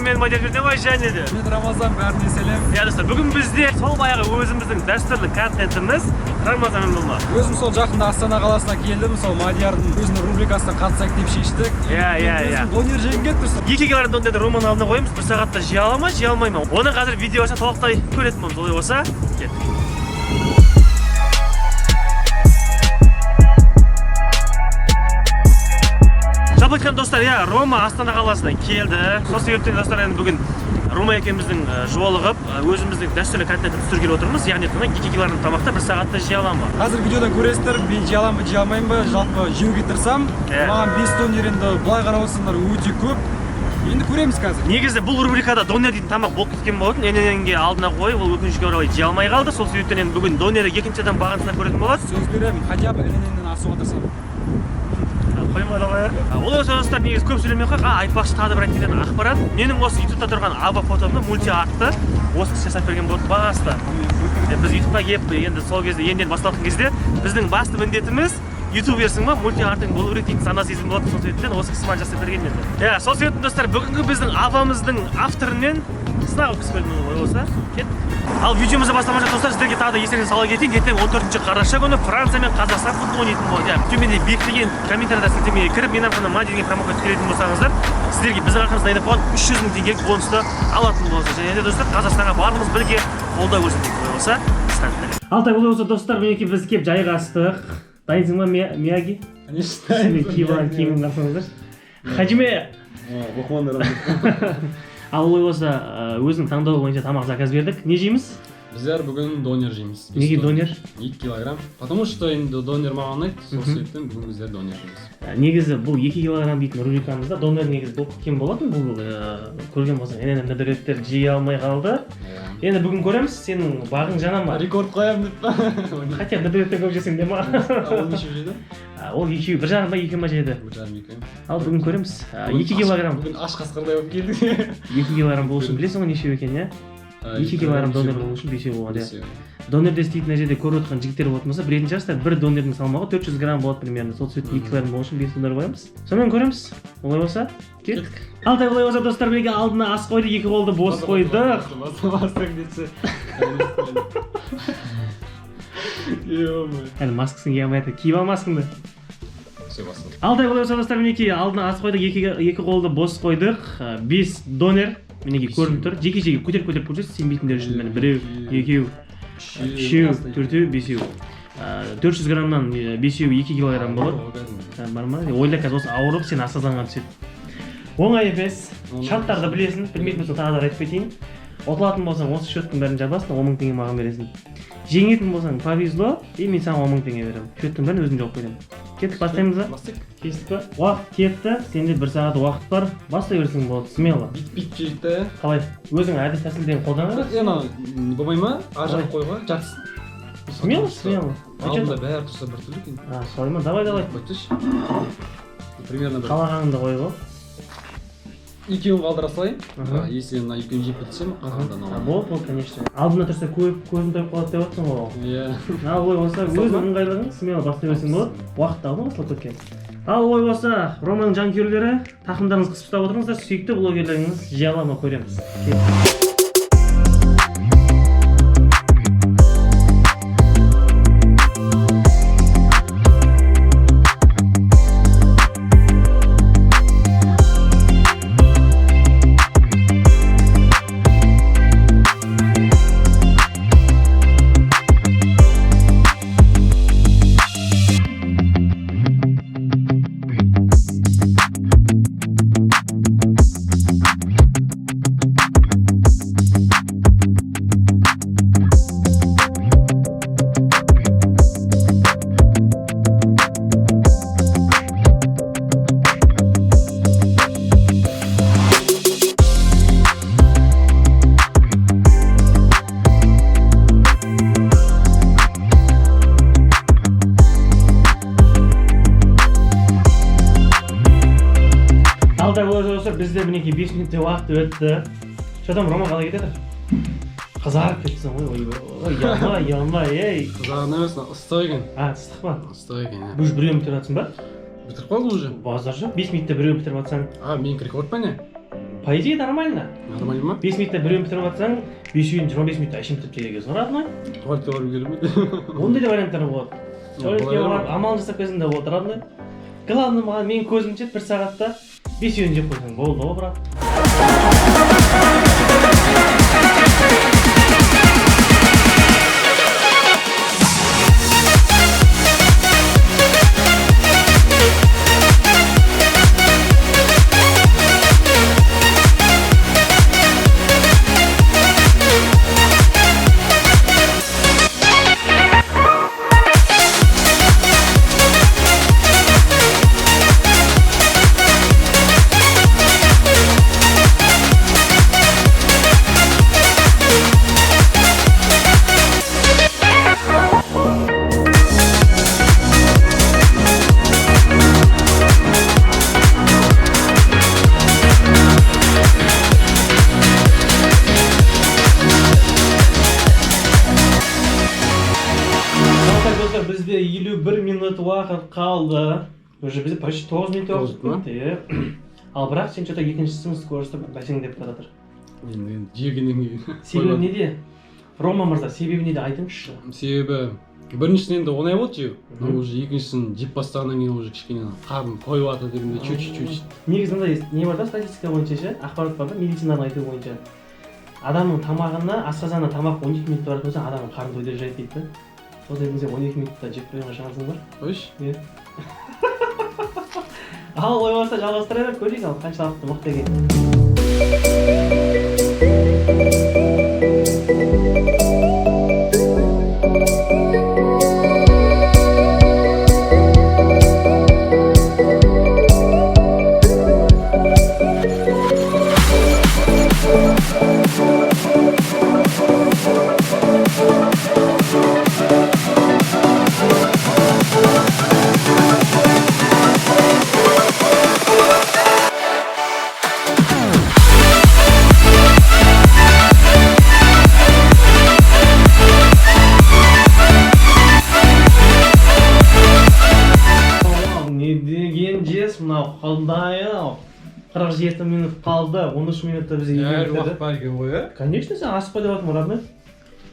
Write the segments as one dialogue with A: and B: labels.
A: мен модель ғой және де.
B: Мен Рамазан, бәріне сәлем.
A: Иә достар, бүгін бізде сол баяғы өзіміздің дәстүрлі контентіміз Рамазан болма.
B: Өзім сол жақында Астана қаласына келдім, сол Мадиярдың өзінің рубрикасына қатысайық деп шештік.
A: Иә.
B: Донер жеген келіп тұрсың.
A: 2 килограмм донерді Роман алдына қойымыз, бір сағатта жей ала ма, жей алмай ма? Оны қазір видеосы толықтай көретін боламыз. Олай болса, кеттік. Жалпы айтқан достар, Рома Астана қаласынан келді. Сол себептен достар, енді бүгін Рома екеуміздің жолығып, өзіміздің дәстүрлі контентті түсіргелі отырмыз. Яғни 2 килограмм тамақты бір сағатта жей аламын ба?
B: Қазір видеодан көресіздер, мен жей аламын ба, жей алмаймын ба, жалпы жеуге тырысам. Маған 5 донер енді былай қарап отырсаңдар өте көп. Енді көреміз қазір.
A: Негізі бұл рубрикада донер дейтін тамақ болып кеткен болатын. Ененге алдына қойып, ол өкінішке орай жей алмай қалды. Сол себептен енді бүгін донері екінші адам бағасында көретін болады.
B: Сөз беремін, хотя бы ененен асуға тырысамын.
A: Олай болса достар, негізі көп сөйлемей қойық, айтпақшы тағы бір айтқан ақпарат. Менің осы ютубта тұрған аба фотомды мульти-артты осы кісі жасап берген болды бағасында. Біз ютубқа келіп, енді сол кезде енді басталған кезде біздің басты міндетіміз ютуберсің ба, мульти-артың болу керек дейтін сана сезім болады. Сол себептен осы кісі маған жасап берген еді. Сол себептен достар, бүгінгі біздің абамыздың авторымен сынақ өткізіп көрдім ғой болса. Кеттік. Ал видеомызды бастамашы достар, сіздерге тағы да естеріңізге сала кетейін. Ертең 14 қараша күні Франция мен Қазақстан футбол ойнайтын болады. Төменде бекітілген комментарияда сілтемеге кіріп, мен арқылы ма деген промокод келетін болсаңыздар, сіздерге біздің арқамыздан айдап қалған 300 мың теңгелік бонусты алатын боласыздар. Және де достар, Қазақстанға барлығымыз бірге қолдау көрсетейік болса, стандарт. Алтай болса достар, мінекей біз келіп жайғастық. Дайынсың ба, Мияги?
B: Конечно.
A: Киімін қарсаңыздар. Хажиме! Ал олай болса, өзінің таңдауы бойынша тамақ заказ бердік. Не жейміз?
B: Біздер бүгін донер жейміз.
A: Неге донер?
B: 2 килограмм. Потому что енді донер маған ұнайды, сол себептен бүгін біздер донер жейміз.
A: Негізі бұл 2 килограмм дейтін рубрикамызда донер негізі болып кеткен болатын. Бұл көрген болсаң, енені мүдіретттер жей алмай қалды. Енді бүгін көреміз, сенің бағың жана ма?
B: Рекорд қоямын деп па?
A: Хотя мүдіреттен көп жесең де ма?
B: Ол неше жейді?
A: Ол екеуі, бір жарым ба, екі ма жейді?
B: Бір жарым екі.
A: Ал бүгін көреміз. 2 килограмм.
B: Бүгін аш қасқырдай болып келдік.
A: 2 килограмм болу үшін білесің ғой нешеу екен, иә? 2 килограмм донер болу үшін 5 болады. Донерде істейтін жерде көріп отырған жігіттер болатын болса, білетін шығарсыздар, бір донердің салмағы 400 грамм болады примерно. Сол себептен 2 килограмм болу үшін 5 донер қоямыз. Сонымен көреміз. Олай болса, кеттік. Алтай олай болса достар, бірге алдына ас қойды, 2 қолды бос қойдық. Әлі маскасын кие алмай жатыр. Киіп ал маскаңды. Алтай олай болса достар, мінекей алдына ас қойдық, 2 қолды бос қойдық. 5 донер. Мінеге көрініп тұр. Жеке-жеке көтеріп көрсетіп, сенбейтіндер үшін мені 1, 2, 3, 4, 5. 400 граммнан 5 2 килограмм болады. Бар ма? Ойла қазір осы ауырып, сен асазанға түседі. Оңай емес. Шарттарды білесің, білмейтін болса тағы да айтып кетейін. Отылатын болсаң осы счеттің бәрін жабасың, 10 мың теңге маған бересің. Жеңетін болсаң повезло, мен саған 10 мың теңге беремін. Счеттің бәрін өзім жауып беремін. Кеттік, бастаймыз ба?
B: Бастайық.
A: Кестік па? Уақыт кетті, сенде 1 сағат уақыт бар. Бастай берсең болады, смело.
B: Бит жейді.
A: Қалай? Өзің әдіс тәсілдерін қолданып?
B: Болмай ма? Ажақ қойға, жатсын.
A: Смело.
B: Алдында бәрі тұрса бір түрлі екен.
A: Солай ма? Давай.
B: Қойтыш. Примерно бір.
A: Қалағаныңды қой ғой.
B: Екеуін қалдыра салайын. Если мына екеуін жеп бітсем, қалғандан аламын.
A: Болды, конечно. Алдына тұрса көзін тойып қалады деп отырсың ғой.
B: Иә.
A: Ал ой болса, өзің ыңғайлығың смело бастай берсең болады. Уақытты алдың басылып кеткен. Ал ой болса, Романың жанкүйерлері, тақымдарыңыз қысып ұстап отырыңыздар, сүйікті блогерлеріңіз жей ала ма көреміз. Бізде мінекей 5 минуттай уақыт өтті. Шодан Рома қалай кетеді? Қызарып кетсің ғой, ұялмай, ей.
B: Қызарған емес, ыстық екен.
A: Ыстық па?
B: Ыстық екен, иә.
A: Бұл біреуін бітіріп жатсың ба?
B: Бітіріп қалдың уже?
A: Базар жоқ, 5 минутта біреуін бітіріп жатсаң.
B: Менің рекорд па не?
A: по идее нормально.
C: Нормально ма?
A: 5 минутта біреуін бітіріп жатсаң 5-25 минутта әшейін бітіріп келе келесің родной.
C: Туалетке барып келемін.
A: Ондай да варианттар болады. Туалетке барып амал жасап келсең де болады родной. Главное маған менің көзімше 1 сағатта 5-ін жеп қойсаң болды ғой брат. Бізде 51 минут уақыт қалды. Уже бізде почти 9 минут уақыт кетті. Ал бірақ сен что-то екіншісін скоросты бәсеңдеп жатыр.
C: Енді жегеннен кейін.
A: Себебі неде? Рома мырза, себебі неде айтыңызшы.
C: Себебі біріншісін енді оңай болды жеу. Но уже екіншісін жеп бастағаннан кейін уже кішкене қарным тойып жатыр дегенде чуть-чуть.
A: Негізі мындай не бар да, статистика бойынша ше, ақпарат бар да, медицинаның айтуы бойынша. Адамның тамағына, асқазанына тамақ 12 минутта баратын болса, адамның қарны тойды жайды дейді да. Сол дегенде 12 минутта жеп қойған шансың бар.
C: Қойшы?
A: Иә. Ал ойбаса жалғастыра бер, көрейік ал қаншалықты мықты екенін. Қалдайын, 47 минут қалды, 13 минутта бізге
C: Әр уақыт бар екен ғой, ә?
A: Конечно, сен асықпа деп жатырмын, родной.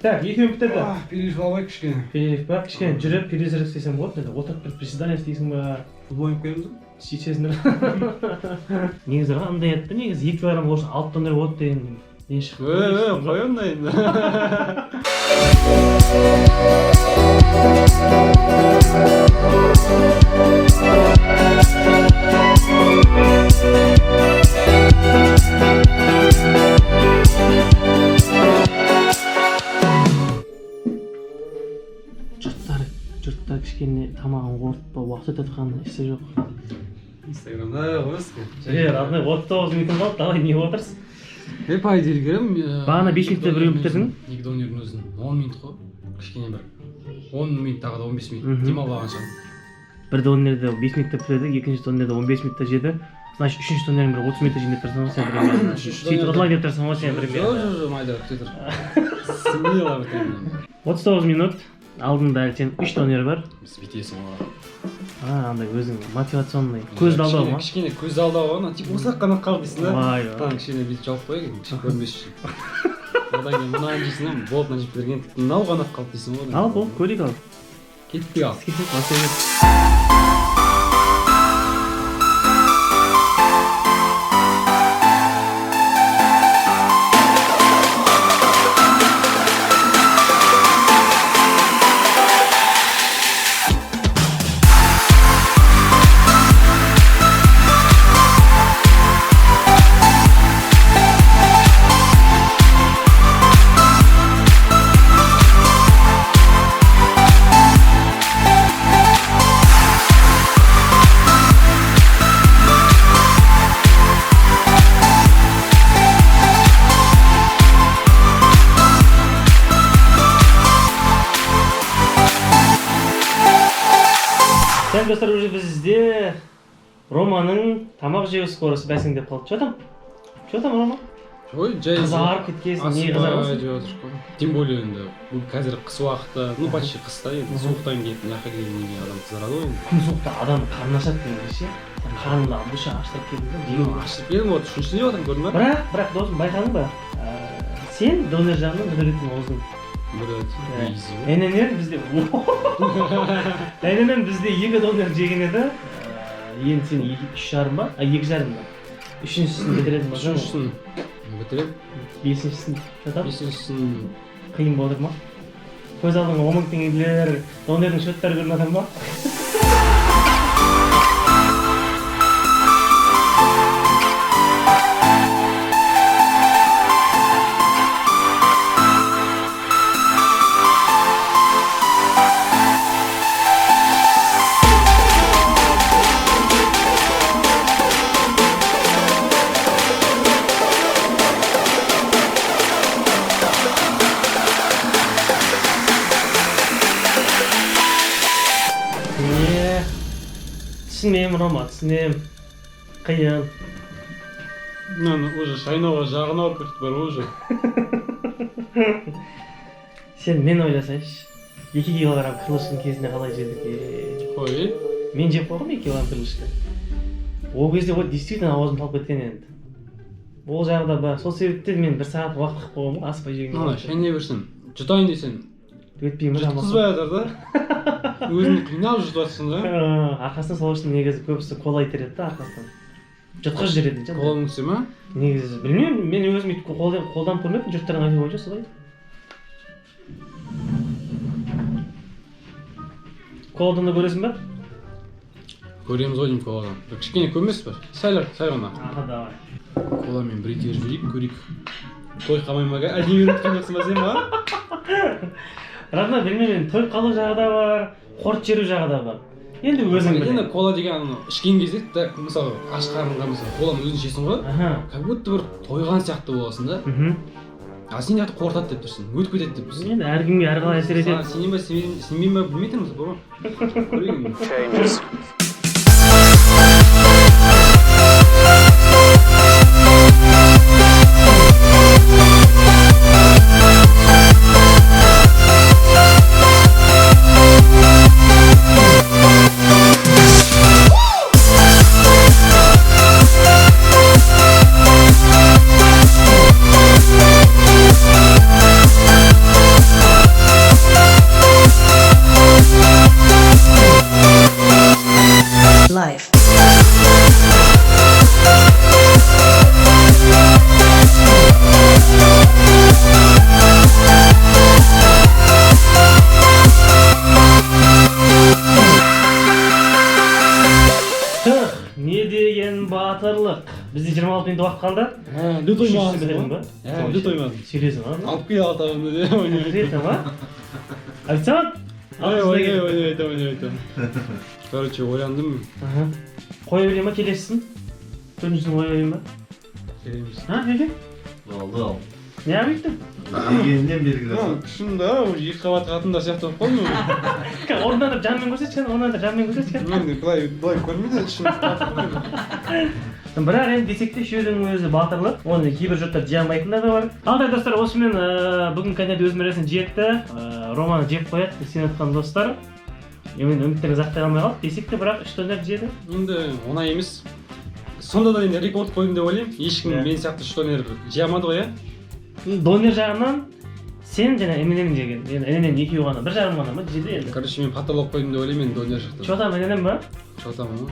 A: Так, екеуін бітірді.
C: Перерыв алайық кішкене.
A: Перерыв бар, кішкене жүріп, перерыв істесем болады, енді отырып бір приседание істейсің ба?
C: Футбол ойнап келеміз бе?
A: Шешесіңдер. Негізі қандай еді, негізі 2 килограмм болсын 6 тонна болады деген не шықты.
C: Қой онда енді.
A: Жұрттар кішкене тамағын қорытпа, уақыт өтіп жатқанын ешсе жоқ.
C: Инстаграмда қойсың.
A: Родной 39 минут қалды, давай не отырсың?
C: По идее келем.
A: Бағана 5 минутта біреуін бітірдің.
C: Екі донердің өзін 10 минут қой. Кішкене бір 10 минут тағы да 15 минут. Демалған шығар.
A: Бір донерді 5 минутта бітірді, екінші донерді 15 минутта жеді. Значит, үшінші донердің бір 30 минутта жейін деп тұрсың ғой сен примерно. Сөйтіп ұтылайын деп тұрсың ғой сен примерно.
C: Жоқ, майда сөйтір. Смело бітірдім.
A: 39 минут. Алдында сен 3 донер бар.
C: Біз бітесің ғой.
A: Андай өзің мотивационный. Көзді алдау ма?
C: Кішкене көзді алдау ғой. Типа осақ қана қалды дейсің да.
A: Вай.
C: Кішкене бүйтіп жауып қояйық енді. Кішкене көрінбес үшін. Одан кейін мынаны жейсің ғой. Болды мына жеп берген. Мынау ғана қалды дейсің ғой.
A: Ал бол, көрейік ал.
C: Кетпей ал. Сәл достар, уже бізде Романың тамақ жеу скоросты бәсеңдеп қалды. Что там? Что там, Рома? Ой, жай
A: қызарып кеткенсің, не қызарасың?
C: Тем более енді бұл қазір қыс уақыты, ну почти қыста енді суықтан келетін жаққа келгеннен кейін адам қызарады ғой енді.
A: Күн суықта адам қарны ашады дегенде ше.
C: Қарнымдағы бұша аштап келдім да, жегім.
B: Ашып келдім, вот үшінші деп отырмын, көрдің ба?
C: Бірақ досым байқадың ба? Сен донор жағынан мүгедектің озың. Эненен бізде екі донор жеген еді. Енді сен 3,5 ба? 2,5 ба? Үшіншісін бітіретін ба?
B: Үшіншісін бітірем.
C: Бесіншісін жатап?
B: Бесіншісін
C: Қиын болдыр ма? Көз алдыңа 10,000 теңгелер, донордың счеттары көрген адам ба? Түсінем, Рома, түсінем. Қиын.
B: Уже шайнауға жағына алып кетіп бар уже.
C: Сен мен ойласайшы. 2 килограмм қылышын кезінде қалай жедік?
B: Қой.
C: Мен жеп қойғым 2 килограмм қылышты. Ол кезде вот действительно ауызым талып кеткен енді. Ол жағда бар. Сол себептен мен 1 сағат уақыт қылып қойғым ғой, аспай жеген.
B: Ана шайнай берсін. Жұтайын десең.
C: Өтпеймін ба?
B: Жұтқызбай жатыр да. Өзіңді қинап жұтыватсың да.
C: Арқасынан сол үшін негізі көбісі кола итереді да арқасынан. Жұтқыз жүреді.
B: Қолың түсі ма?
C: Негізі білмеймін, мен өзім өйтіп қолданып көрмеппін, жұрттардың айтуы бойынша солай. Коладан да көресің ба?
B: Көреміз ғой деймін коладан. Кішкене көмес ба? Сәл ғана.
C: Аға, давай.
B: Коламен бір итер жіберейік, көрейік. Той қалмай ма? Әдейі беріп тұрмақсың ба сен ма?
C: Рахна, білмеймін, той қалу жағы да бар, қорт жеру жағы да бар. Енді өзің біле.
B: Енді кола деген ішкен кезде, мысалы, аш қарынға мысалы, коланы өзің ішесің ғой, как будто бір тойған сияқты боласың да. А сен жақты қортады деп тұрсың, өтіп кетеді деп тұрсың.
C: Енді әркімге әрқалай әсер етеді.
B: Сенен ба, сенбеймін ба білмейтініміз бұл ма? Көрейін.
D: Life.
C: Не деген батырлық. Бізде 26 минут уақыт қалды.
B: Лют оймағансың
C: бітірдің ба?
B: Лют оймадым.
C: Сөйлесің ба?
B: Алып кел атауымды де ойнай.
C: Реті ма? Официант?
B: Ойнай. Короче, ойландым.
C: Қоя берейін ба, келесісін? Төріншісін қоя берейін ба?
B: Келеміз.
C: Неге?
E: Болды ал.
C: Не абейттің?
E: Дегеннен белгілі.
B: Күшім да, екі қабат қатындар сияқты болып қалдым.
C: Орнынан жанмен көрсеткен,
B: Мен былай көрмейді, ішім.
C: Бірақ енді десек те үшеудің өзі батырлық. Оны кейбір жұрттар жей алмайтындар да бар. Алтай достар, осымен бүгін контент өз мәресіне жетті. Романы жеп қояды деп сеніп жатқан достар. Енді үміттеріңізді ақтай алмай қалды. Десек те бірақ 3 донор жеді.
B: Енді оңай емес. Сонда да енді рекорд қойдым деп ойлаймын. Ешкім мен сияқты 3 донор жей алмады ғой,
C: Донор жағынан сен және эненен жеген. Енді эненен екеуі ғана, 1,5 ғана ма жеді енді.
B: Короче, мен потолок қойдым деп ойлаймын енді донор жақтан.
C: Чотам эненен ба?
B: Чотам ғой.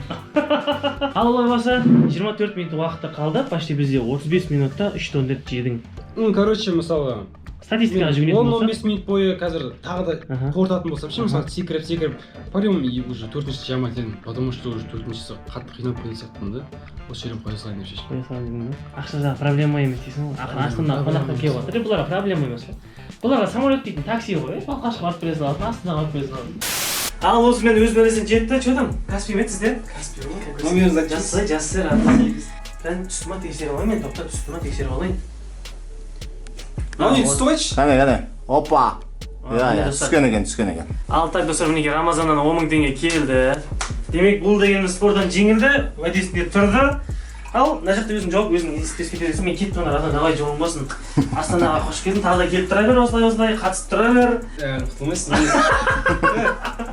C: Ал олай болса 24 минут уақытта қалды. Почти бізде 35 минутта 3 донор жедің.
B: Короче, мысалы
C: статистикаға жүгінетін болса
B: 10-15 минут бойы қазір тағы да қорытатын болсам ше, мысалы секіріп по-моему уже 4-ші жамай едім, потому что уже 4-шісі қатты қинап кеткен сияқтымын да. Осы жерден қоя салайын деп шештім.
C: Қоя салайын дедің ба? Ақша жағы проблема емес дейсің ғой. Астана қонаққа келіп отыр. Бұларға проблема емес қой. Бұларға самолет дейтін такси ғой. Балқашқа барып келе салатын, Астанаға барып келе салатын. Ал осымен өз мәресіне жетті. Че там? Каспий ме сізде? Каспий ғой.
B: Номеріңізді
C: Жазсай. Мен үстіме тексеріп алайын, мен тоқтап үстіме тексеріп алайын.
B: Түсті қойшы.
E: Қане. Опа. Түскен екен.
C: Алтай достар, мінеке Рамазаннан 10,000 теңге келді. Демек бұл дегеніміз спорттан жеңілді, уәдесінде тұрды. ал мына жақта өзің жауап өзің ескерте бересің. Мен кетіп тұрған адам давай жолың болсын. Астанаға қош келдің, тағы да келіп тұра бер, осылай қатысып тұра бер.
B: Құтылмайсың.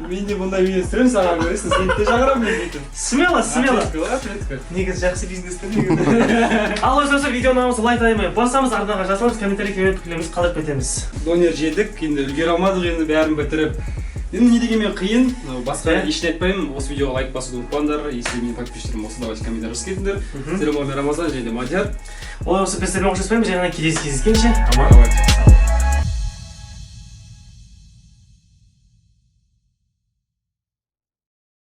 B: Мен де бұндай бизнес түремін саған көресің, сені де шақырамын мен дейтін.
C: Смело. Негізі жақсы бизнестер негізі. Ал өзіңіз видеоны намысы лайк айтмай басамыз, арнаға жазамыз, комментарий келіп пікірлерімізді қалдырып кетеміз.
B: Донер жедік, енді үлгере алмадық, енді бәрін бітіріп. Енді не дегенмен қиын, басқа ештеңе айтпаймын. Осы видеоға лайк басуды ұмытпаңдар. Если менің подписчиктерім болса, давайте комментарий жазыңдар. Сәлем, Рамазан және Мадияр.
C: Осы пестермен қоштаспаймыз, жаңа келесі кездескенше.
B: Давайте.